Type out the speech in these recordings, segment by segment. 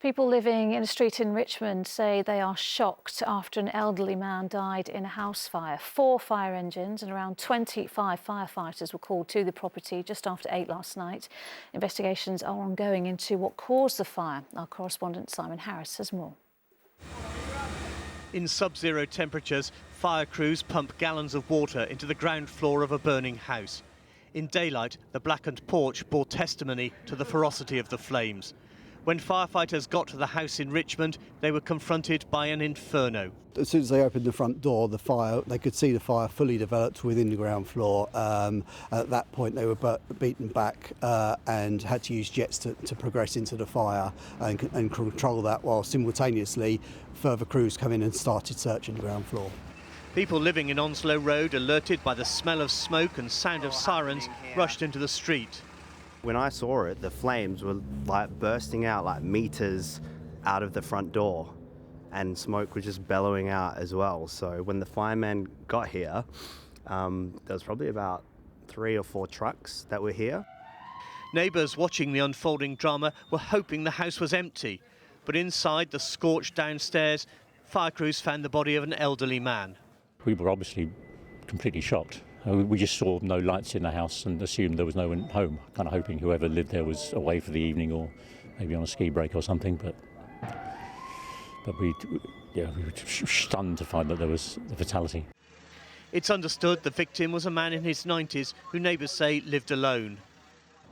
People living in a street in Richmond say they are shocked after an elderly man died in a house fire. 4 fire engines and around 25 firefighters were called to the property just after 8 last night. Investigations are ongoing into what caused the fire. Our correspondent Simon Harris has more. In sub-zero temperatures, fire crews pump gallons of water into the ground floor of a burning house. In daylight, the blackened porch bore testimony to the ferocity of the flames. When firefighters got to the house in Richmond, they were confronted by an inferno. As soon as they opened the front door, they could see the fire fully developed within the ground floor. At that point, they were beaten back and had to use jets to progress into the fire and control that, while simultaneously further crews come in and started searching the ground floor. People living in Onslow Road, alerted by the smell of smoke and sound of sirens, rushed into the street. When I saw it, the flames were like bursting out like meters out of the front door, and smoke was just bellowing out as well. So when the firemen got here, there was probably about 3 or 4 trucks that were here. Neighbours watching the unfolding drama were hoping the house was empty, but inside the scorched downstairs, fire crews found the body of an elderly man. We were obviously completely shocked. We just saw no lights in the house and assumed there was no one home, kind of hoping whoever lived there was away for the evening or maybe on a ski break or something. But we were stunned to find that there was a fatality. It's understood the victim was a man in his 90s who neighbours say lived alone.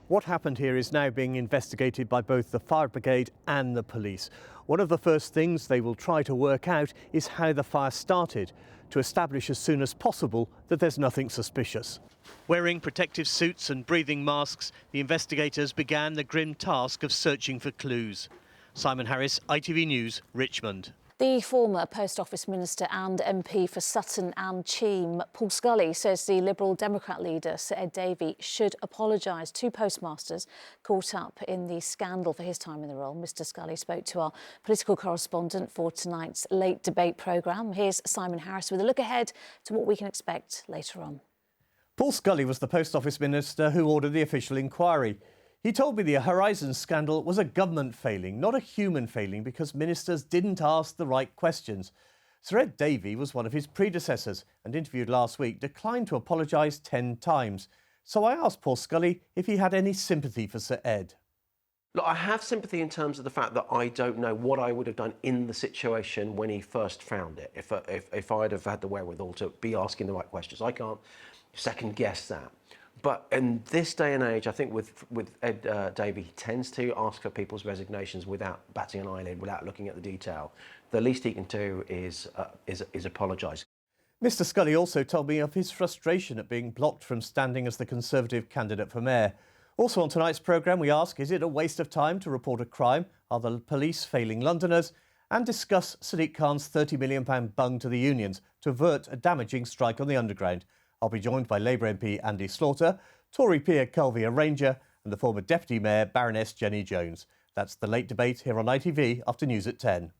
What happened here is now being investigated by both the fire brigade and the police. One of the first things they will try to work out is how the fire started, to establish as soon as possible that there's nothing suspicious. Wearing protective suits and breathing masks, the investigators began the grim task of searching for clues. Simon Harris, ITV News, Richmond. The former Post Office Minister and MP for Sutton and Cheam, Paul Scully, says the Liberal Democrat leader, Sir Ed Davey, should apologise to postmasters caught up in the scandal for his time in the role. Mr Scully spoke to our political correspondent for tonight's Late Debate programme. Here's Simon Harris with a look ahead to what we can expect later on. Paul Scully was the Post Office Minister who ordered the official inquiry. He told me the Horizon scandal was a government failing, not a human failing, because ministers didn't ask the right questions. Sir Ed Davey was one of his predecessors and, interviewed last week, declined to apologise 10 times. So I asked Paul Scully if he had any sympathy for Sir Ed. Look, I have sympathy in terms of the fact that I don't know what I would have done in the situation when he first found it, if I'd have had the wherewithal to be asking the right questions. I can't second guess that. But in this day and age, I think with Ed Davey, he tends to ask for people's resignations without batting an eyelid, without looking at the detail. The least he can do is apologise. Mr Scully also told me of his frustration at being blocked from standing as the Conservative candidate for mayor. Also on tonight's programme, we ask, is it a waste of time to report a crime? Are the police failing Londoners? And discuss Sadiq Khan's £30 million bung to the unions to avert a damaging strike on the Underground. I'll be joined by Labour MP Andy Slaughter, Tory peer Kelvie Arranger and the former Deputy Mayor Baroness Jenny Jones. That's the Late Debate here on ITV after news at 10.